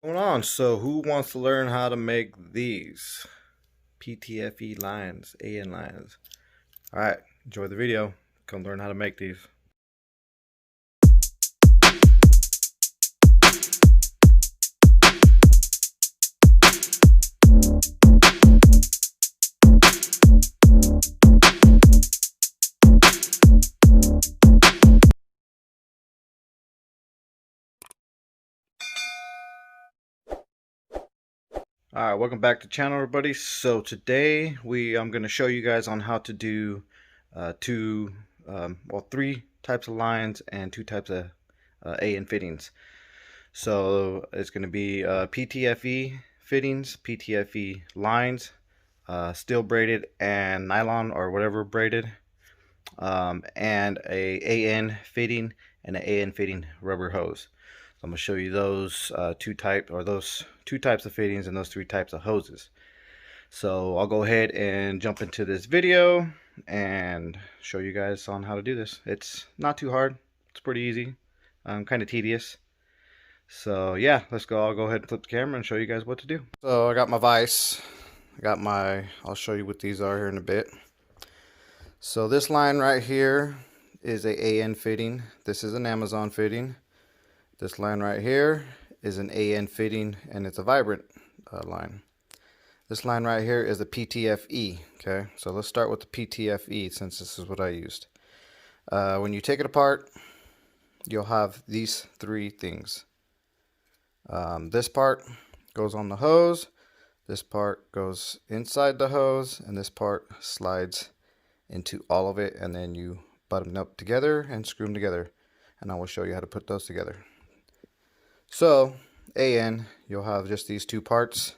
Going on? So who wants to learn how to make these PTFE lines, AN lines? All right, enjoy the video. Come learn how to make these. All right, welcome back to the channel, everybody. So today I'm going to show you guys on how to do three types of lines and two types of AN fittings. So it's going to be PTFE fittings, PTFE lines, steel braided and nylon or whatever braided, and a AN fitting and an AN fitting rubber hose. So I'm going to show you those two types of fittings and those three types of hoses. So I'll go ahead and jump into this video and show you guys on how to do this. It's not too hard. It's pretty easy. Kind of tedious. So yeah, let's go. I'll go ahead and flip the camera and show you guys what to do. So I got my vise. I'll show you what these are here in a bit. So this line right here is a AN fitting. This is an Amazon fitting. This line right here is an AN fitting, and it's a vibrant line. This line right here is a PTFE. Okay, so let's start with the PTFE since this is what I used. When you take it apart, you'll have these three things. This part goes on the hose, this part goes inside the hose, and this part slides into all of it, and then you butt them up together and screw them together, and I will show you how to put those together. So AN, you'll have just these two parts.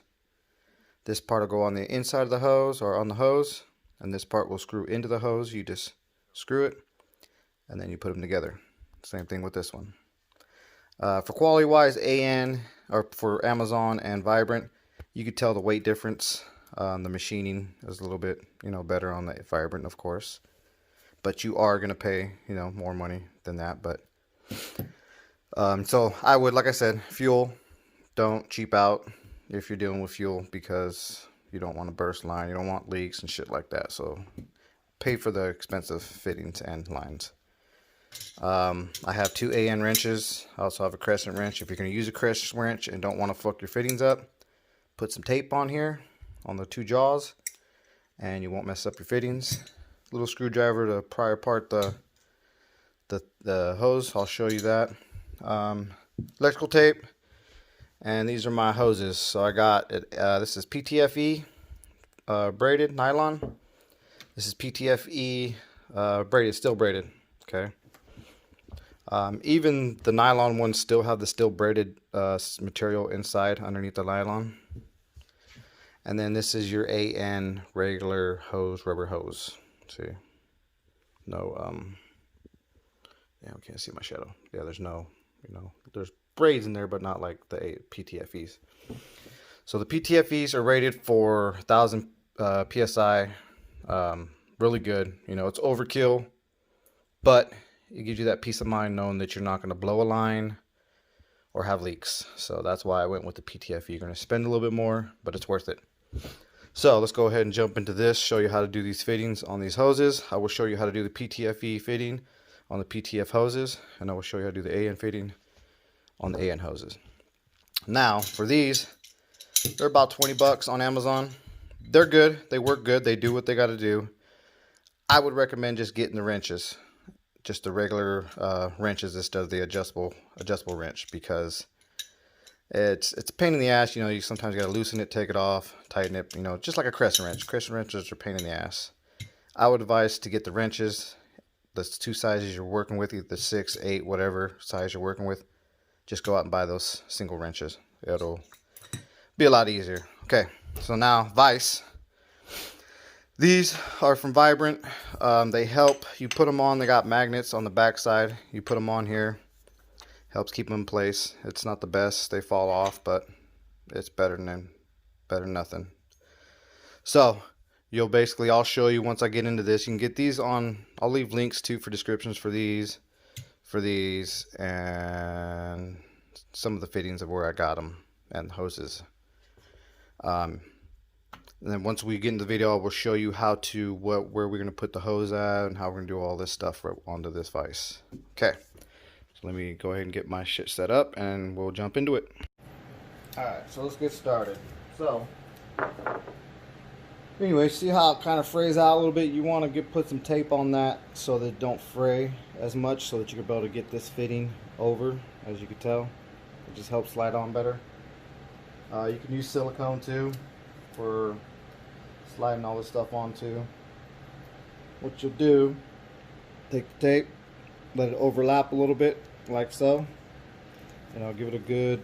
This part will go on the inside of the hose or on the hose, and this part will screw into the hose. You just screw it and then you put them together. Same thing with this one. For quality wise, AN, or for Amazon and Vibrant, you could tell the weight difference. The machining is a little bit better on the Vibrant, of course, but you are going to pay more money than that. But so I would, like I said, fuel, don't cheap out if you're dealing with fuel, because you don't want to burst line, you don't want leaks and shit like that. So pay for the expensive fittings and lines. I have two AN wrenches. I also have a crescent wrench. If you're going to use a crescent wrench and don't want to fuck your fittings up, put some tape on here on the two jaws and you won't mess up your fittings. Little screwdriver to pry apart the hose. I'll show you that. Electrical tape, and these are my hoses. So I got it. This is PTFE braided nylon. This is PTFE braided, still braided. Okay. Even the nylon ones still have the still braided material inside underneath the nylon. And then this is your AN regular hose, rubber hose. See, no, yeah, we can't see my shadow. Yeah, there's no, there's braids in there, but not like the PTFEs. So the PTFEs are rated for 1,000 PSI. Really good. It's overkill, but it gives you that peace of mind knowing that you're not going to blow a line or have leaks. So that's why I went with the PTFE. You're going to spend a little bit more, but it's worth it. So let's go ahead and jump into this, show you how to do these fittings on these hoses. I will show you how to do the PTFE fitting on the PTF hoses, and I will show you how to do the AN fitting on the AN hoses. Now for these, they're about 20 bucks on Amazon. They're good, they work good, they do what they got to do. I would recommend just getting the wrenches, just the regular wrenches instead of the adjustable wrench, because it's a pain in the ass. You sometimes got to loosen it, take it off, tighten it, just like a crescent wrench. Crescent wrenches are a pain in the ass. I would advise to get the wrenches, the two sizes you're working with, either the 6, 8, whatever size you're working with. Just go out and buy those single wrenches. It'll be a lot easier. Okay, so now vise. These are from Vibrant. They help. You put them on. They got magnets on the back side. You put them on here. Helps keep them in place. It's not the best. They fall off, but it's better than nothing. So I'll show you once I get into this. You can get these on. I'll leave links too for descriptions for these, and some of the fittings of where I got them. and hoses. And then once we get into the video, I will show you how to where we're going to put the hose at and how we're going to do all this stuff onto this vise. Okay, so let me go ahead and get my shit set up and we'll jump into it. Alright, so let's get started. So anyway, see how it kind of frays out a little bit? You want to put some tape on that so that it don't fray as much, so that you can be able to get this fitting over. As you can tell, it just helps slide on better. You can use silicone too for sliding all this stuff onto. What you'll do, take the tape, let it overlap a little bit like so, and I'll give it a good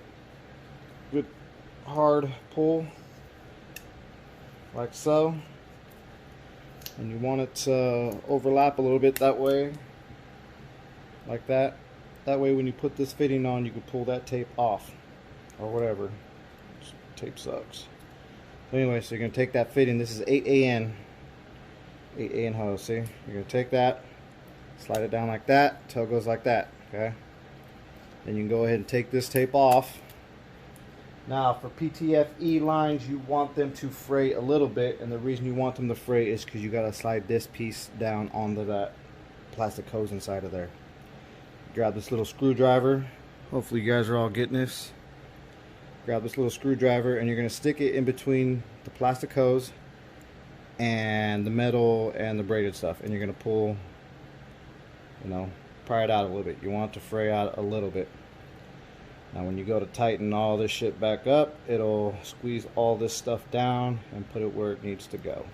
hard pull like so, and you want it to overlap a little bit that way, like that. That way when you put this fitting on, you can pull that tape off or whatever. Tape sucks. So anyway, so you're going to take that fitting. This is 8AN hose. See, you're going to take that, slide it down like that till it goes like that. Okay, then you can go ahead and take this tape off. Now for PTFE lines, you want them to fray a little bit, and the reason you want them to fray is because you got to slide this piece down onto that plastic hose inside of there. Grab this little screwdriver. Hopefully you guys are all getting this. Grab this little screwdriver and you're going to stick it in between the plastic hose and the metal and the braided stuff, and you're going to pull, you know, pry it out a little bit. You want it to fray out a little bit. Now when you go to tighten all this shit back up, it'll squeeze all this stuff down and put it where it needs to go.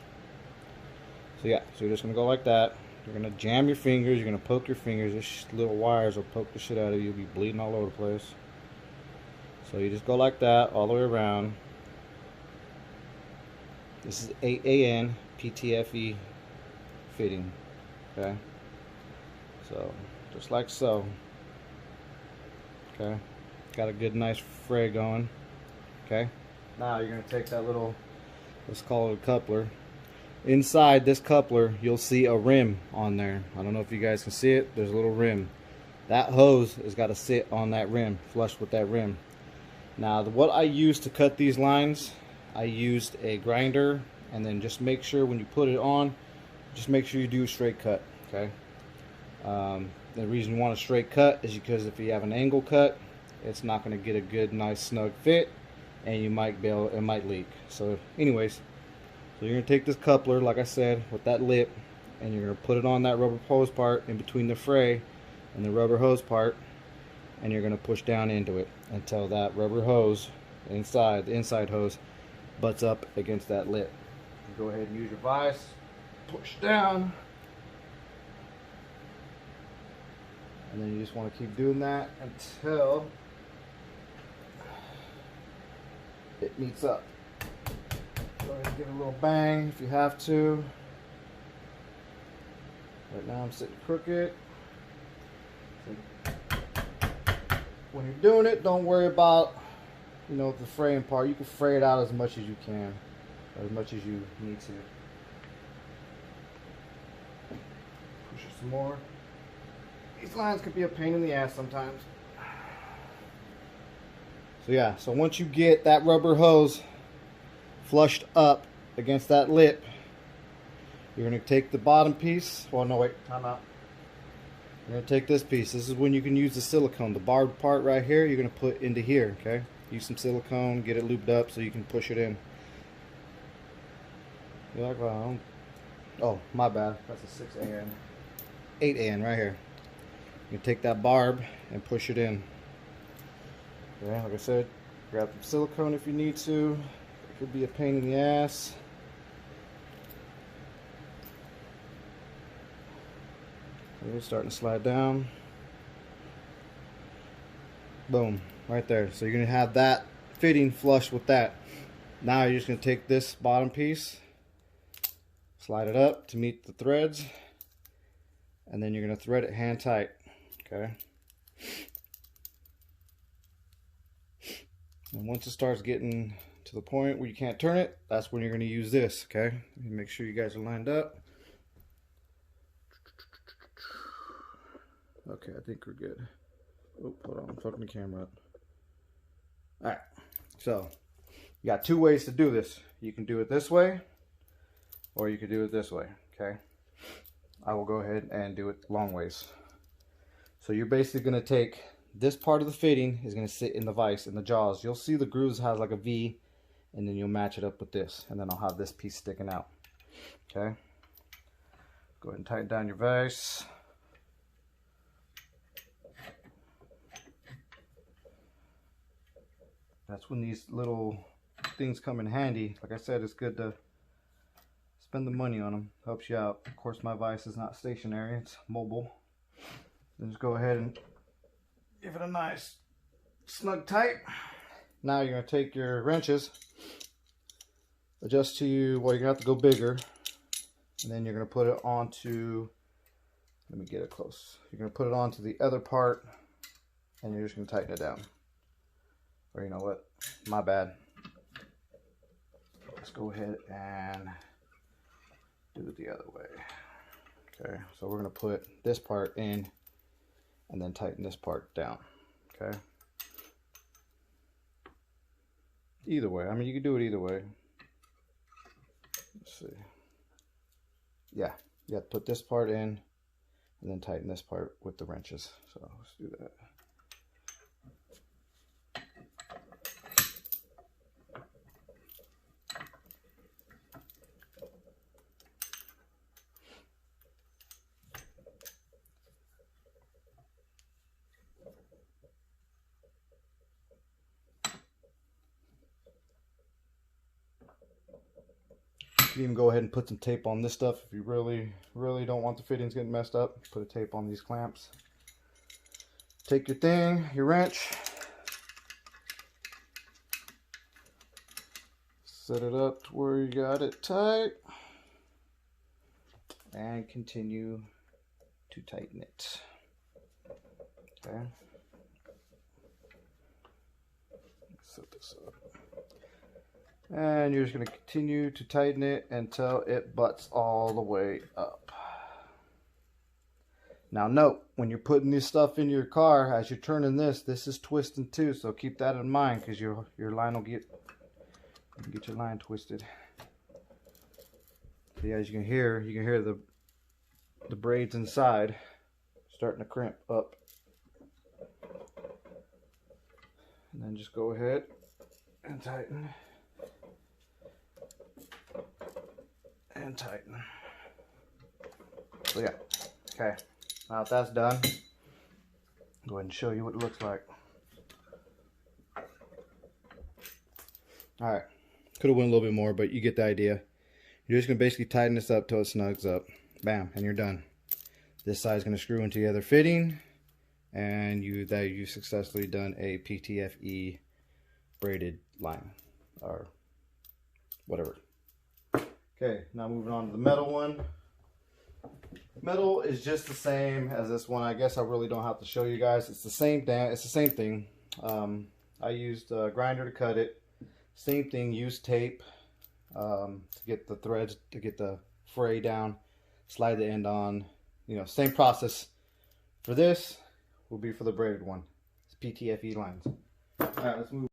So yeah, so you're just going to go like that. You're going to jam your fingers, you're going to poke your fingers. These little wires will poke the shit out of you. You'll be bleeding all over the place. So you just go like that all the way around. This is 8AN PTFE fitting. Okay, so just like so. Okay, got a good nice fray going. Okay, now you're going to take that little, let's call it a coupler. Inside this coupler you'll see a rim on there. I don't know if you guys can see it. There's a little rim. That hose has got to sit on that rim, flush with that rim. Now what I used to cut these lines, I used a grinder, and then just make sure when you put it on, just make sure you do a straight cut. Okay, the reason you want a straight cut is because if you have an angle cut, it's not going to get a good nice snug fit, and you might it might leak. So anyways, so you're going to take this coupler, like I said, with that lip, and you're going to put it on that rubber hose part in between the fray and the rubber hose part, and you're going to push down into it until that rubber hose the inside hose butts up against that lip. Go ahead and use your vise, push down, and then you just want to keep doing that until it meets up. Go ahead and give it a little bang if you have to. Right now I'm sitting crooked. When you're doing it, don't worry about, you know, the fraying part. You can fray it out as much as you can, or as much as you need to. Push it some more. These lines can be a pain in the ass sometimes. So yeah, so once you get that rubber hose flushed up against that lip, you're going to take the bottom piece. Well, no, wait, time out. You're going to take this piece. This is when you can use the silicone. The barbed part right here, you're going to put into here, okay? Use some silicone, get it lubed up so you can push it in. You're like, well, oh, my bad. That's a 6AN. 8AN right here. You can take that barb and push it in. Okay, like I said, grab some silicone if you need to. It could be a pain in the ass. It's starting to slide down. Boom, right there. So you're going to have that fitting flush with that. Now you're just going to take this bottom piece, slide it up to meet the threads, and then you're going to thread it hand tight. Okay. And once it starts getting to the point where you can't turn it, that's when you're going to use this. Okay. Make sure you guys are lined up. Okay, I think we're good. Oh, hold on, I'm fucking the camera up. Alright, So you got two ways to do this. You can do it this way, or you can do it this way, okay? I will go ahead and do it long ways. So you're basically gonna take this part of the fitting is gonna sit in the vise, in the jaws. You'll see the grooves has like a V, and then you'll match it up with this, and then I'll have this piece sticking out, okay? Go ahead and tighten down your vise. That's when these little things come in handy. Like I said, it's good to spend the money on them. Helps you out. Of course, my vise is not stationary, it's mobile. Then just go ahead and give it a nice snug tight. Now you're going to take your wrenches, adjust to you, well, you're going to have to go bigger, and then you're going to put it onto, let me get it close. You're going to put it onto the other part, and you're just going to tighten it down. Or you know what, my bad. Let's go ahead and do it the other way. Okay, so we're going to put this part in and then tighten this part down. Okay. Either way, I mean, you can do it either way. Let's see. Yeah, you have to put this part in and then tighten this part with the wrenches. So let's do that. You can even go ahead and put some tape on this stuff if you really don't want the fittings getting messed up. Put a tape on these clamps. Take your thing, your wrench, set it up to where you got it tight, and continue to tighten it. Okay. Set this up. And you're just going to continue to tighten it until it butts all the way up. Now note, when you're putting this stuff in your car, as you're turning this is twisting too, so keep that in mind, because your line will get your line twisted. See, as you can hear the braids inside starting to crimp up. And then just go ahead and tighten. And tighten. So yeah, okay. Now that that's done, go ahead and show you what it looks like. All right, could have went a little bit more, but you get the idea. You're just gonna basically tighten this up till it snugs up. Bam, and you're done. This side is gonna screw into the other fitting, and you've successfully done a PTFE braided line or whatever. Okay, now moving on to the metal one. Metal is just the same as this one. I guess I really don't have to show you guys. It's the same thing. It's the same thing. I used a grinder to cut it. Same thing. Used tape to get the threads, to get the fray down. Slide the end on. You know, same process. For this will be for the braided one. It's PTFE lines. All right, let's move.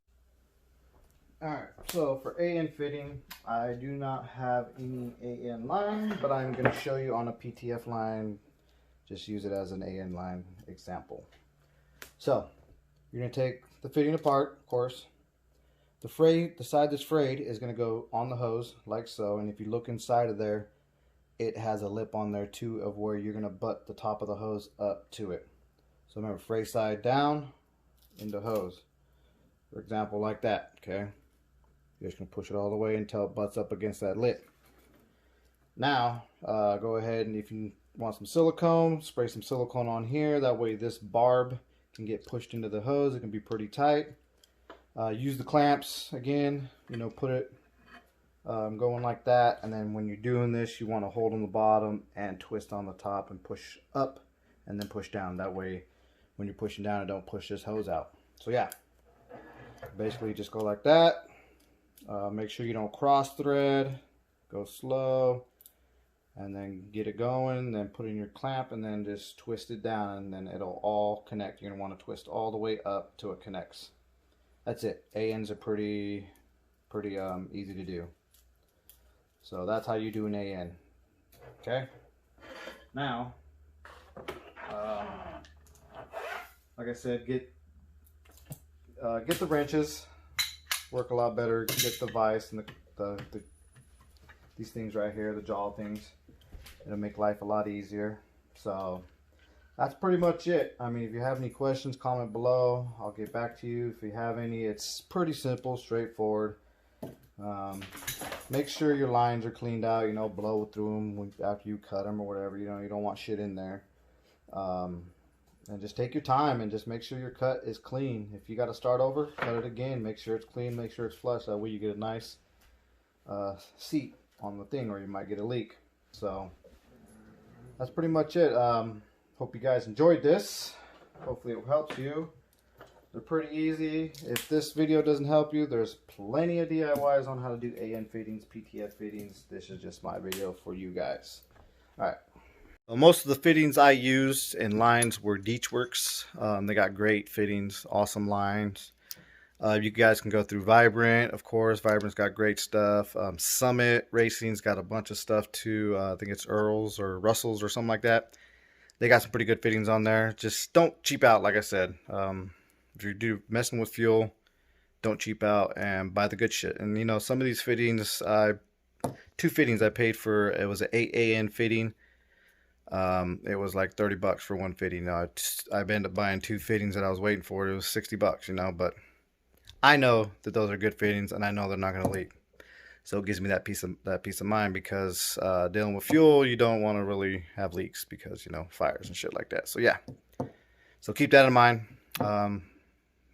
Alright, so for AN fitting, I do not have any AN line, but I'm going to show you on a PTF line. Just use it as an AN line example. So, you're going to take the fitting apart, of course. The side that's frayed is going to go on the hose, like so. And if you look inside of there, it has a lip on there too, of where you're going to butt the top of the hose up to it. So remember, fray side down into hose. For example, like that, okay? You're just going to push it all the way until it butts up against that lip. Now, go ahead and if you want some silicone, spray some silicone on here. That way this barb can get pushed into the hose. It can be pretty tight. Use the clamps again, you know, put it going like that. And then when you're doing this, you want to hold on the bottom and twist on the top and push up and then push down. That way when you're pushing down, it don't push this hose out. So yeah, basically just go like that. Make sure you don't cross thread, go slow, and then get it going, then put in your clamp and then just twist it down and then it'll all connect. You're going to want to twist all the way up till it connects. That's it. ANs are pretty easy to do. So that's how you do an AN. Okay. Now, like I said, get the wrenches. Work a lot better. Get the vise and these things right here, the jaw things. It'll make life a lot easier. So that's pretty much it. I mean, if you have any questions, comment below. I'll get back to you if you have any. It's pretty simple, straightforward. Make sure your lines are cleaned out, you know, blow through them after you cut them or whatever. You know, you don't want shit in there. And just take your time and just make sure your cut is clean. If you got to start over, cut it again. Make sure it's clean, make sure it's flush. That way you get a nice seat on the thing, or you might get a leak. So that's pretty much it. Hope you guys enjoyed this. Hopefully it helps you. They're pretty easy. If this video doesn't help you, there's plenty of DIYs on how to do AN fittings, PTF fittings. This is just my video for you guys. Alright. Well, most of the fittings I used and lines were Deswerks. They got great fittings, awesome lines. You guys can go through Vibrant, of course. Vibrant's got great stuff. Summit Racing's got a bunch of stuff too. I think it's Earls or Russells or something like that. They got some pretty good fittings on there. Just don't cheap out, like I said. If you're messing with fuel, don't cheap out and buy the good shit. And you know, some of these fittings, two fittings I paid for. It was an 8 AN fitting. It was like $30 for one fitting. Now I ended up buying two fittings that I was waiting for. It was $60, you know. But I know that those are good fittings, and I know they're not going to leak. So it gives me that peace of mind, because dealing with fuel, you don't want to really have leaks because, you know, fires and shit like that. So yeah, so keep that in mind,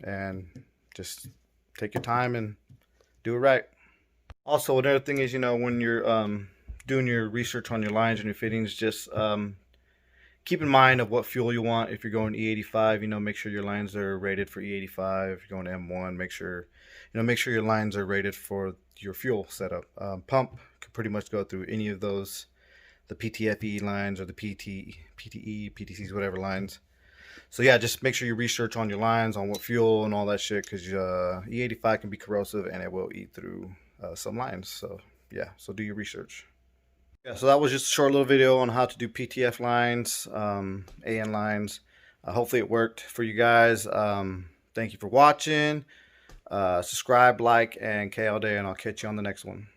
and just take your time and do it right. Also, another thing is, you know, when you're doing your research on your lines and your fittings, just keep in mind of what fuel you want. If you're going E85, you know, make sure your lines are rated for E85. If you're going to M1, make sure your lines are rated for your fuel setup. Pump can pretty much go through any of those, the PTFE lines or the PTE, PTCs, whatever lines. So yeah, just make sure you research on your lines, on what fuel and all that shit, because E85 can be corrosive and it will eat through some lines. So yeah, so do your research. Yeah, so that was just a short little video on how to do PTF lines, AN lines. Hopefully it worked for you guys. Thank you for watching. Subscribe, like, and K all day, and I'll catch you on the next one.